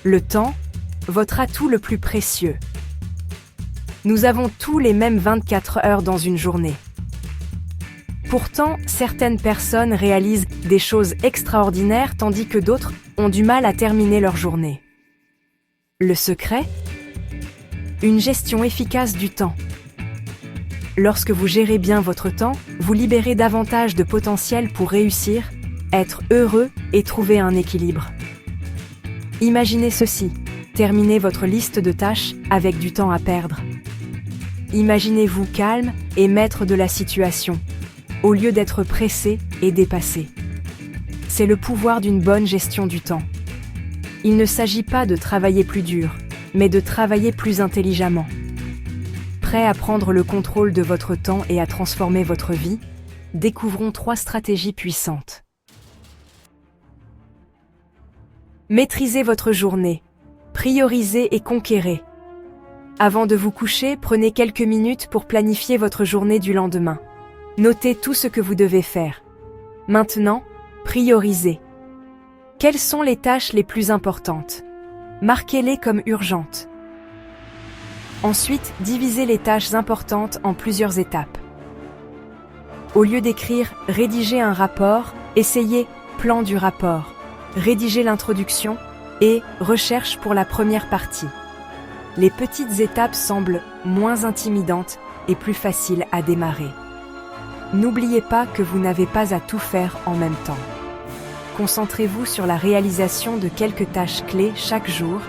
Le temps, votre atout le plus précieux. Nous avons tous les mêmes 24 heures dans une journée. Pourtant, certaines personnes réalisent des choses extraordinaires tandis que d'autres ont du mal à terminer leur journée. Le secret ? Une gestion efficace du temps. Lorsque vous gérez bien votre temps, vous libérez davantage de potentiel pour réussir, être heureux et trouver un équilibre. Imaginez ceci, terminez votre liste de tâches avec du temps à perdre. Imaginez-vous calme et maître de la situation, au lieu d'être pressé et dépassé. C'est le pouvoir d'une bonne gestion du temps. Il ne s'agit pas de travailler plus dur, mais de travailler plus intelligemment. Prêt à prendre le contrôle de votre temps et à transformer votre vie ? Découvrons 3 stratégies puissantes. Maîtrisez votre journée. Priorisez et conquérez. Avant de vous coucher, prenez quelques minutes pour planifier votre journée du lendemain. Notez tout ce que vous devez faire. Maintenant, priorisez. Quelles sont les tâches les plus importantes ? Marquez-les comme urgentes. Ensuite, divisez les tâches importantes en plusieurs étapes. Au lieu d'écrire « rédiger un rapport », essayez « plan du rapport », rédiger l'introduction et « recherche pour la première partie ». Les petites étapes semblent moins intimidantes et plus faciles à démarrer. N'oubliez pas que vous n'avez pas à tout faire en même temps. Concentrez-vous sur la réalisation de quelques tâches clés chaque jour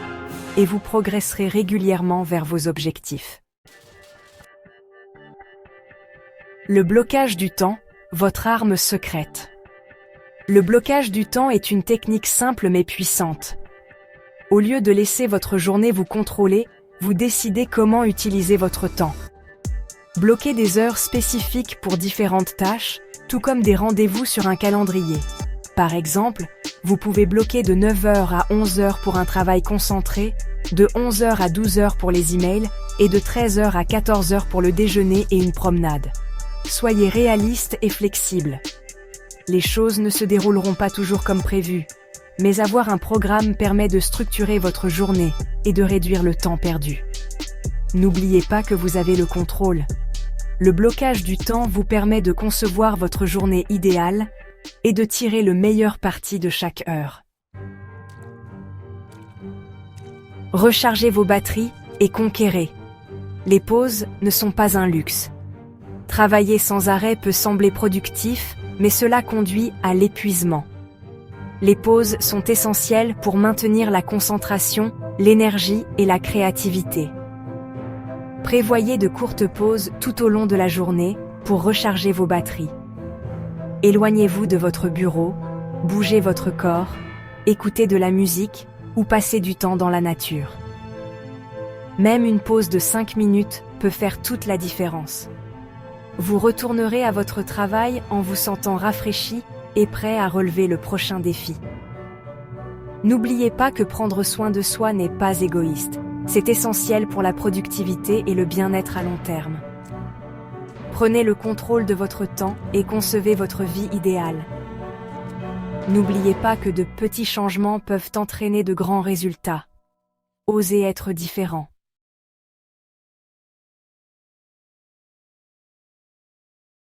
et vous progresserez régulièrement vers vos objectifs. Le blocage du temps, votre arme secrète. Le blocage du temps est une technique simple mais puissante. Au lieu de laisser votre journée vous contrôler, vous décidez comment utiliser votre temps. Bloquez des heures spécifiques pour différentes tâches, tout comme des rendez-vous sur un calendrier. Par exemple, vous pouvez bloquer de 9h à 11h pour un travail concentré, de 11h à 12h pour les emails et de 13h à 14h pour le déjeuner et une promenade. Soyez réaliste et flexible. Les choses ne se dérouleront pas toujours comme prévu, mais avoir un programme permet de structurer votre journée et de réduire le temps perdu. N'oubliez pas que vous avez le contrôle. Le blocage du temps vous permet de concevoir votre journée idéale et de tirer le meilleur parti de chaque heure. Rechargez vos batteries et conquérez. Les pauses ne sont pas un luxe. Travailler sans arrêt peut sembler productif, mais cela conduit à l'épuisement. Les pauses sont essentielles pour maintenir la concentration, l'énergie et la créativité. Prévoyez de courtes pauses tout au long de la journée pour recharger vos batteries. Éloignez-vous de votre bureau, bougez votre corps, écoutez de la musique ou passez du temps dans la nature. Même une pause de 5 minutes peut faire toute la différence. Vous retournerez à votre travail en vous sentant rafraîchi et prêt à relever le prochain défi. N'oubliez pas que prendre soin de soi n'est pas égoïste. C'est essentiel pour la productivité et le bien-être à long terme. Prenez le contrôle de votre temps et concevez votre vie idéale. N'oubliez pas que de petits changements peuvent entraîner de grands résultats. Osez être différent.